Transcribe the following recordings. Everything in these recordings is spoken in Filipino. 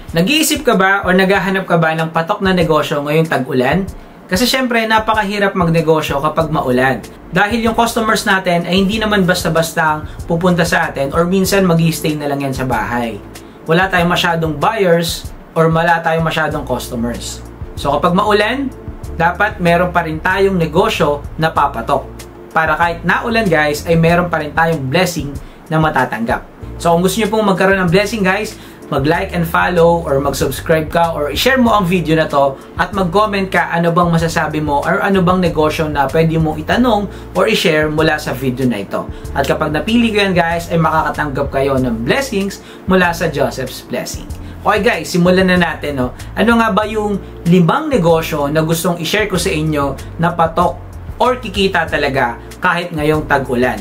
Nag-iisip ka ba o naghahanap ka ba ng patok na negosyo ngayong tag-ulan? Kasi syempre, napakahirap magnegosyo kapag maulan. Dahil yung customers natin ay hindi naman basta-basta pupunta sa atin or minsan mag-i-stay na lang yan sa bahay. Wala tayong masyadong buyers or wala tayong masyadong customers. So kapag maulan, dapat meron pa rin tayong negosyo na papatok. Para kahit naulan guys, ay meron pa rin tayong blessing na matatanggap. So kung gusto nyo pong magkaroon ng blessing guys, mag-like and follow or mag-subscribe ka or i-share mo ang video na to at mag-comment ka ano bang masasabi mo or ano bang negosyo na pwede mong itanong or i-share mula sa video na ito. At kapag napili ko yan guys, ay makakatanggap kayo ng blessings mula sa Joseph's Blessing. Okay guys, simulan na natin. No? Ano nga ba yung 5 negosyo na gustong i-share ko sa inyo na patok or kikita talaga kahit ngayong tag-ulan?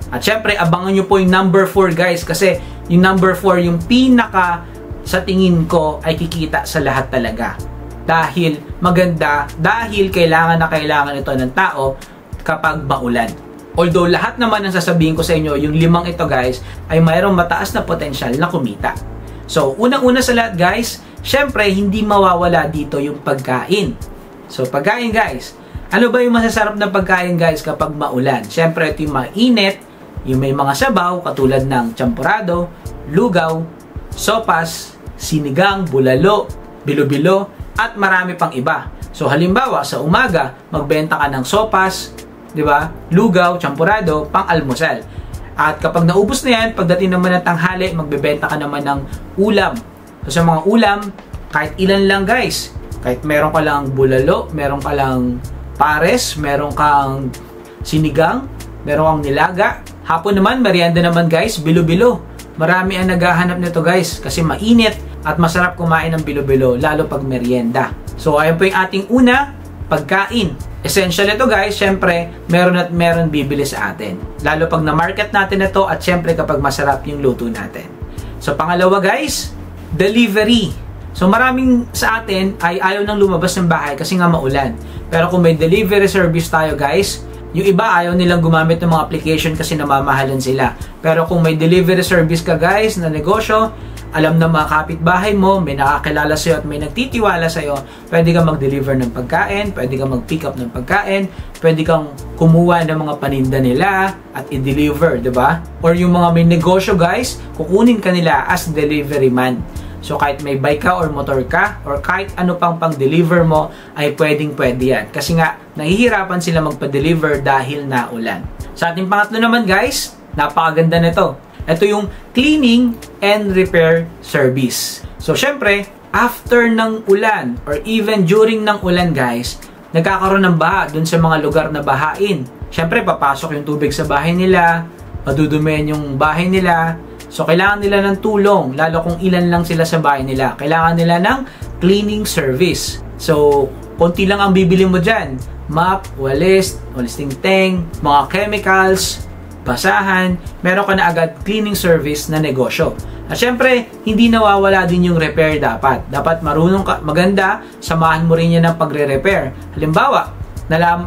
At syempre, abangan nyo po yung number 4 guys kasi yung number 4 yung pinaka sa tingin ko ay kikita sa lahat talaga. Dahil maganda, dahil kailangan na kailangan ito ng tao kapag maulan. Although lahat naman ang sasabihin ko sa inyo, yung 5 ito guys ay mayroong mataas na potensyal na kumita. So, unang-una sa lahat guys, syempre hindi mawawala dito yung pagkain. So, pagkain guys. Ano ba yung masasarap na pagkain guys kapag maulan? Syempre ito yung mainit, yung may mga sabaw katulad ng champurado, lugaw, sopas, sinigang, bulalo, bilo-bilo, at marami pang iba. So halimbawa sa umaga, magbenta ka ng sopas, 'di ba? Lugaw, champurado, pang-almusal. At kapag naubos na 'yan, pagdating naman ng tanghali, magbebenta ka naman ng ulam. So sa mga ulam, kahit ilan lang guys. Kahit meron ka lang bulalo, meron ka lang pares, meron kang sinigang, meron kang nilaga. Hapon naman, merienda naman guys, bilo-bilo. Marami ang naghahanap nito guys kasi mainit at masarap kumain ng bilo-bilo lalo pag merienda. So ayun po yung ating una, pagkain. Essential ito guys, syempre meron at meron bibili sa atin. Lalo pag na-market natin ito at syempre kapag masarap yung luto natin. So pangalawa guys, delivery. So maraming sa atin ay ayaw nang lumabas ng bahay kasi nga maulan. Pero kung may delivery service tayo guys, yung iba ayaw nilang gumamit ng mga application kasi namamahalan sila. Pero kung may delivery service ka guys na negosyo, alam na mga kapitbahay mo, may nakakilala sa'yo at may nagtitiwala sa'yo, pwede kang mag-deliver ng pagkain, pwede kang mag-pick up ng pagkain, pwede kang kumuha ng mga paninda nila at i-deliver, diba? Or yung mga may negosyo guys, kukunin ka nila as delivery man. So kahit may bike ka or motor ka or kahit ano pang pang-deliver mo ay pwedeng-pwede yan. Kasi nga, nahihirapan sila magpa-deliver dahil naulan. Sa ating pangatlo naman guys, napakaganda nito. Ito yung cleaning and repair service. So syempre, after ng ulan or even during ng ulan guys, nagkakaroon ng baha dun sa mga lugar na bahain. Syempre, papasok yung tubig sa bahay nila, madudumihan yung bahay nila. So, kailangan nila ng tulong, lalo kung ilan lang sila sa bahay nila. Kailangan nila ng cleaning service. So, konti lang ang bibili mo dyan. Mop, walis, ting-ting, mga chemicals, basahan. Meron ka na agad cleaning service na negosyo. At syempre, hindi nawawala din yung repair dapat. Dapat marunong ka, maganda, samahan mo rin yan ng pagre-repair. Halimbawa,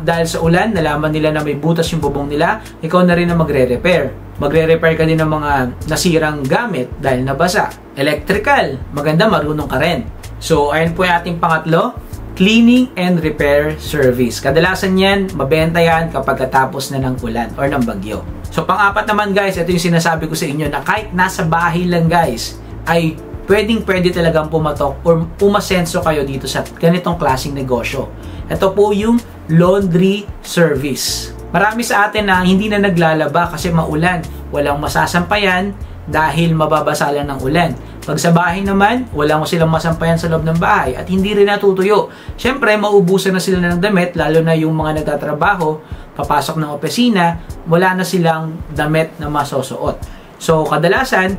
dahil sa ulan, nalaman nila na may butas yung bubong nila, ikaw na rin ang magre-repair. Magre-repair ka din ng mga nasirang gamit dahil nabasa. Electrical, maganda marunong ka rin. So, ayun po yung ating pangatlo, cleaning and repair service. Kadalasan yan, mabenta yan kapag katapos na ng ulan or ng bagyo. So, pang-apat naman guys, ito yung sinasabi ko sa inyo na kahit nasa bahay lang guys, ay pwede talagang pumatok or umasenso kayo dito sa ganitong klaseng negosyo. Ito po yung laundry service. Marami sa atin na hindi na naglalaba kasi maulan. Walang masasampayan dahil mababasa lang ng ulan. Pag sa bahay naman, walang silang masampayan sa loob ng bahay at hindi rin natutuyo. Siyempre, maubusan na sila ng damit, lalo na yung mga nagtatrabaho, papasok ng opisina, wala na silang damit na masusuot. So, kadalasan,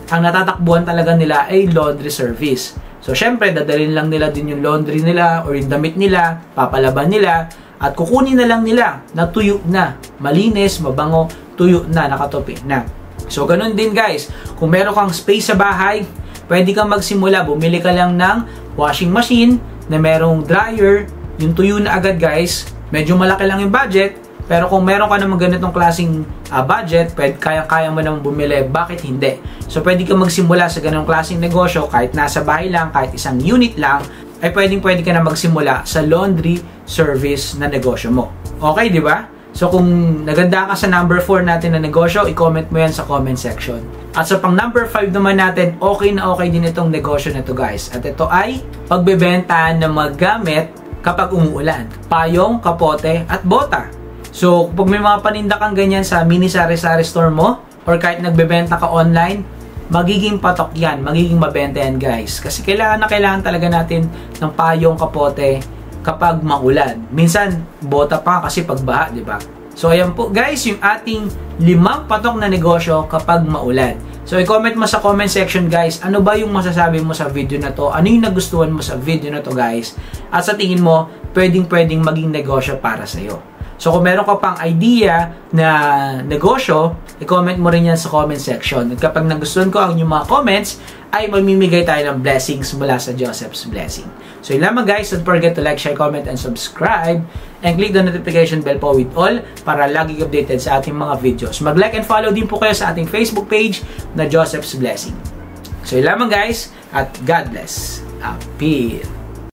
ang natatakbuhan talaga nila ay laundry service. So, syempre, dadalhin lang nila din yung laundry nila or yung damit nila, papalaban nila, at kukunin na lang nila na tuyo na, malinis, mabango, tuyo na, nakatopi na. So, ganun din guys. Kung meron kang space sa bahay, pwede kang magsimula. Bumili ka lang ng washing machine na merong dryer, yung tuyo na agad guys. Medyo malaki lang yung budget, Pero kung meron ka naman ganitong klaseng budget, kaya mo naman bumili, bakit hindi? So pwede ka magsimula sa ganitong klaseng negosyo, kahit nasa bahay lang, kahit isang unit lang, ay pwede ka na magsimula sa laundry service na negosyo mo. Okay, di ba? So kung naganda ka sa number 4 natin na negosyo, i-comment mo yan sa comment section. At sa pang number 5 naman natin, okay na okay din itong negosyo na to guys. At ito ay pagbebenta ng mga gamit kapag umuulan. Payong, kapote, at bota. So pag may mga paninda kang ganyan sa mini sari-sari store mo, or kahit nagbebenta ka online, magiging patok yan, magiging mabenta yan guys. Kasi kailangan talaga natin ng payong, kapote, kapag maulan. Minsan, bota pa kasi pagbaha, di ba? So, ayan po guys, yung ating 5 patok na negosyo kapag maulan. So, i-comment mo sa comment section guys, ano ba yung masasabi mo sa video na to? Ano yung nagustuhan mo sa video na to guys? At sa tingin mo, pwedeng maging negosyo para sa'yo. So, kung meron ka pang idea na negosyo, i-comment mo rin yan sa comment section. At kapag nagustuhan ko ang inyong mga comments, ay mamimigay tayo ng blessings mula sa Joseph's Blessing. So, yun lamang guys. Don't forget to like, share, comment, and subscribe. And click the notification bell po with all para lagi updated sa ating mga videos. Mag-like and follow din po kayo sa ating Facebook page na Joseph's Blessing. So, yun lamang guys. At God bless. Appeal.